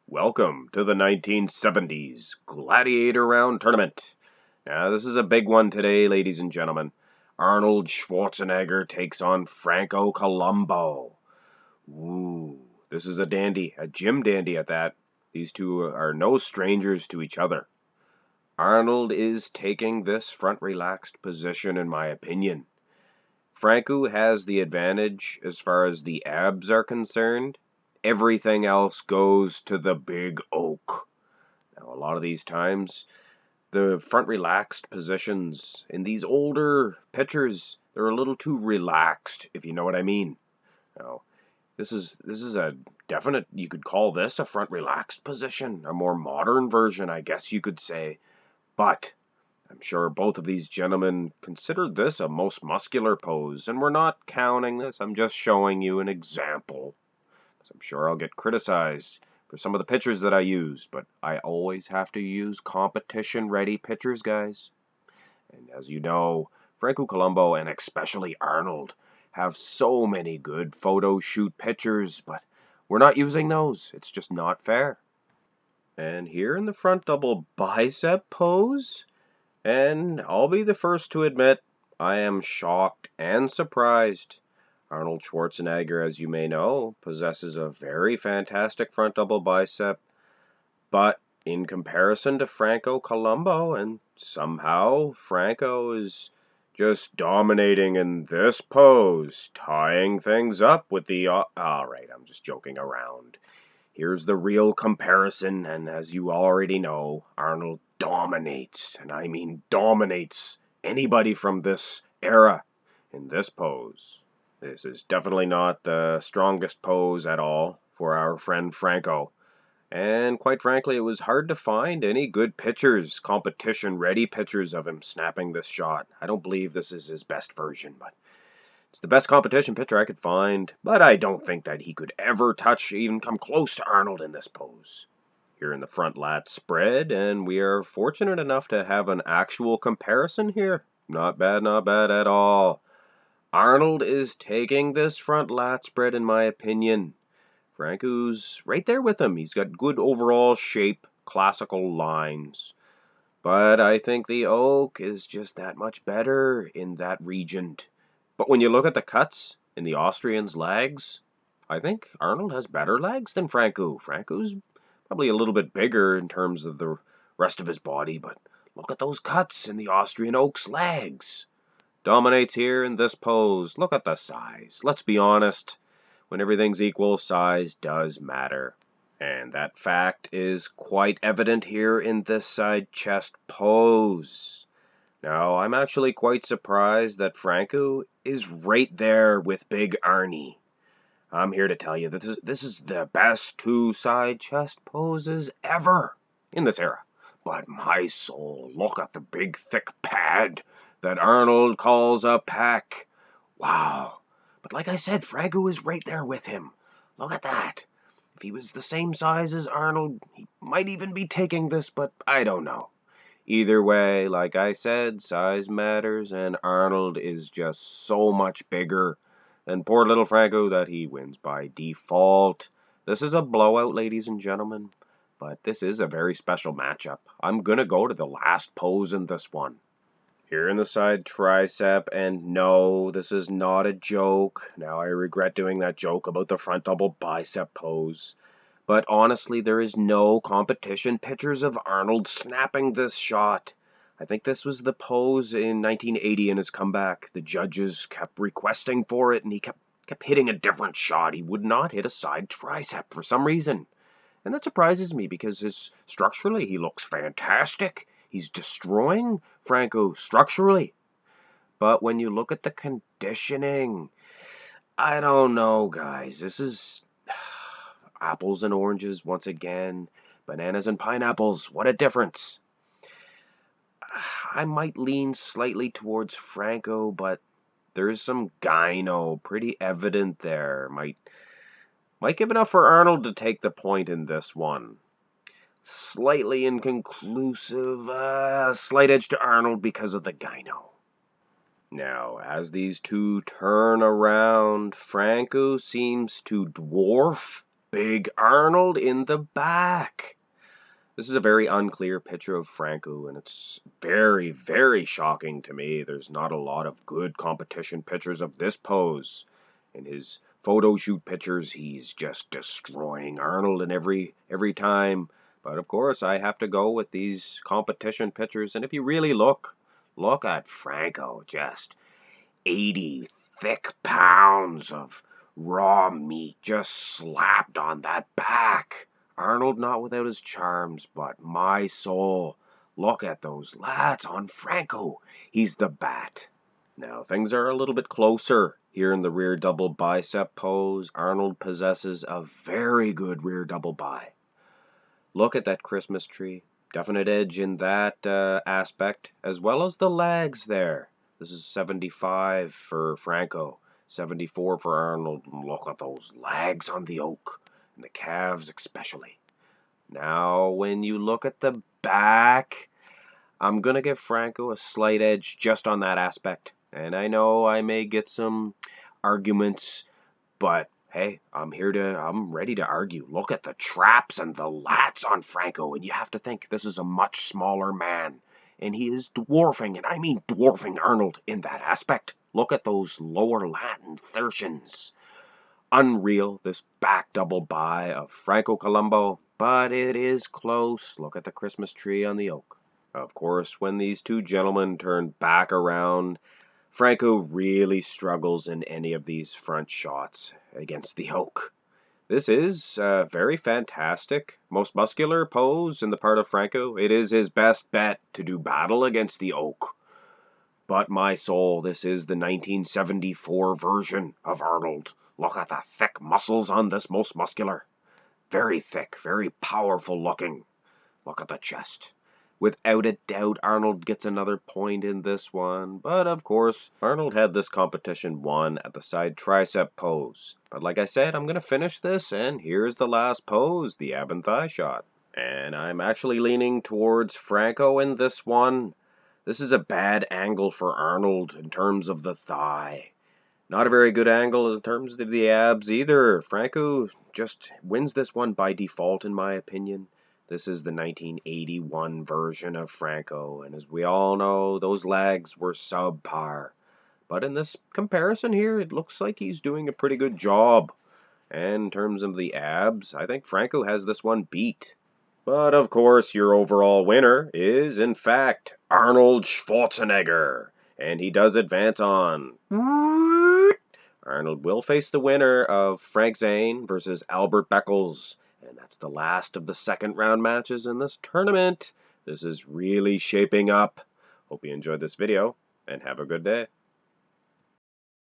Welcome to the 1970s Gladiator Round Tournament. Now, this is a big one today, ladies and gentlemen. Arnold Schwarzenegger takes on Franco Columbu. Ooh, this is a dandy, a gym dandy at that. These two are no strangers to each other. Arnold is taking this front relaxed position, in my opinion. Franco has the advantage as far as the abs are concerned. Everything else goes to the big oak. Now, a lot of these times, the front relaxed positions in these older pictures, they're a little too relaxed, if you know what I mean. Now, this is a definite, you could call this a front relaxed position, a more modern version, I guess you could say. But I'm sure both of these gentlemen consider this a most muscular pose, and we're not counting this, I'm just showing you an example. I'm sure I'll get criticized for some of the pictures that I use, but I always have to use competition-ready pictures, guys. And as you know, Franco Columbu and especially Arnold have so many good photo shoot pictures, but we're not using those. It's just not fair. And here in the front double bicep pose, and I'll be the first to admit, I am shocked and surprised. Arnold Schwarzenegger, as you may know, possesses a very fantastic front double bicep, but in comparison to Franco Columbu, and somehow Franco is just dominating in this pose, tying things up with the... Alright, I'm just joking around. Here's the real comparison, and as you already know, Arnold dominates, and I mean dominates anybody from this era in this pose. This is definitely not the strongest pose at all for our friend Franco. And quite frankly, it was hard to find any good pictures, competition-ready pictures of him snapping this shot. I don't believe this is his best version, but it's the best competition picture I could find. But I don't think that he could ever touch, even come close to Arnold in this pose. Here in the front lat spread, and we are fortunate enough to have an actual comparison here. Not bad at all. Arnold is taking this front lat spread, in my opinion. Franco's right there with him. He's got good overall shape, classical lines. But I think the oak is just that much better in that region. But when you look at the cuts in the Austrian's legs, I think Arnold has better legs than Franco. Franco's probably a little bit bigger in terms of the rest of his body, but look at those cuts in the Austrian oak's legs. Dominates here in this pose. Look at the size. Let's be honest. When everything's equal, size does matter. And that fact is quite evident here in this side chest pose. Now, I'm actually quite surprised that Franco is right there with Big Arnie. I'm here to tell you that this is the best two side chest poses ever in this era. But my soul, look at the big thick pad that Arnold calls a pack. Wow. But like I said, Franco is right there with him. Look at that. If he was the same size as Arnold, he might even be taking this, but I don't know. Either way, like I said, size matters, and Arnold is just so much bigger than poor little Franco that he wins by default. This is a blowout, ladies and gentlemen, but this is a very special matchup. I'm going to go to the last pose in this one. Here in the side tricep, and no, this is not a joke. Now I regret doing that joke about the front double bicep pose. But honestly, there is no competition pictures of Arnold snapping this shot. I think this was the pose in 1980 in his comeback. The judges kept requesting for it, and he kept hitting a different shot. He would not hit a side tricep for some reason. And that surprises me because structurally he looks fantastic. He's destroying Franco structurally. But when you look at the conditioning, I don't know, guys. This is apples and oranges once again. Bananas and pineapples. What a difference. I might lean slightly towards Franco, but there's some gyno pretty evident there. Might give enough for Arnold to take the point in this one. Slightly inconclusive, slight edge to Arnold because of the gyno. Now, as these two turn around, Franco seems to dwarf big Arnold in the back. This is a very unclear picture of Franco, and it's very, very shocking to me. There's not a lot of good competition pictures of this pose. In his photo shoot pictures, he's just destroying Arnold in every time. But of course, I have to go with these competition pictures. And if you really look at Franco, just 80 thick pounds of raw meat just slapped on that back. Arnold not without his charms, but my soul, look at those lats on Franco. He's the bat. Now things are a little bit closer. Here in the rear double bicep pose, Arnold possesses a very good rear double bi. Look at that Christmas tree. Definite edge in that aspect, as well as the legs there. This is 75 for Franco, 74 for Arnold. Look at those legs on the oak, and the calves especially. Now, when you look at the back, I'm going to give Franco a slight edge just on that aspect. And I know I may get some arguments, but hey, I'm ready to argue. Look at the traps and the lats on Franco, and you have to think this is a much smaller man. And he is dwarfing, and I mean dwarfing Arnold in that aspect. Look at those lower lat insertions. Unreal, this back double bi of Franco Columbu, but it is close. Look at the Christmas tree on the oak. Of course, when these two gentlemen turn back around, Franco really struggles in any of these front shots against the oak. This is a very fantastic, most muscular pose in the part of Franco. It is his best bet to do battle against the oak. But my soul, this is the 1974 version of Arnold. Look at the thick muscles on this most muscular. Very thick, very powerful looking. Look at the chest. Without a doubt, Arnold gets another point in this one. But of course, Arnold had this competition won at the side tricep pose. But like I said, I'm going to finish this, and here's the last pose, the ab and thigh shot. And I'm actually leaning towards Franco in this one. This is a bad angle for Arnold in terms of the thigh. Not a very good angle in terms of the abs either. Franco just wins this one by default, in my opinion. This is the 1981 version of Franco, and as we all know, those legs were subpar. But in this comparison here, it looks like he's doing a pretty good job. And in terms of the abs, I think Franco has this one beat. But of course, your overall winner is, in fact, Arnold Schwarzenegger. And he does advance on. Arnold will face the winner of Frank Zane versus Albert Beckles. And that's the last of the second round matches in this tournament. This is really shaping up. Hope you enjoyed this video, and have a good day.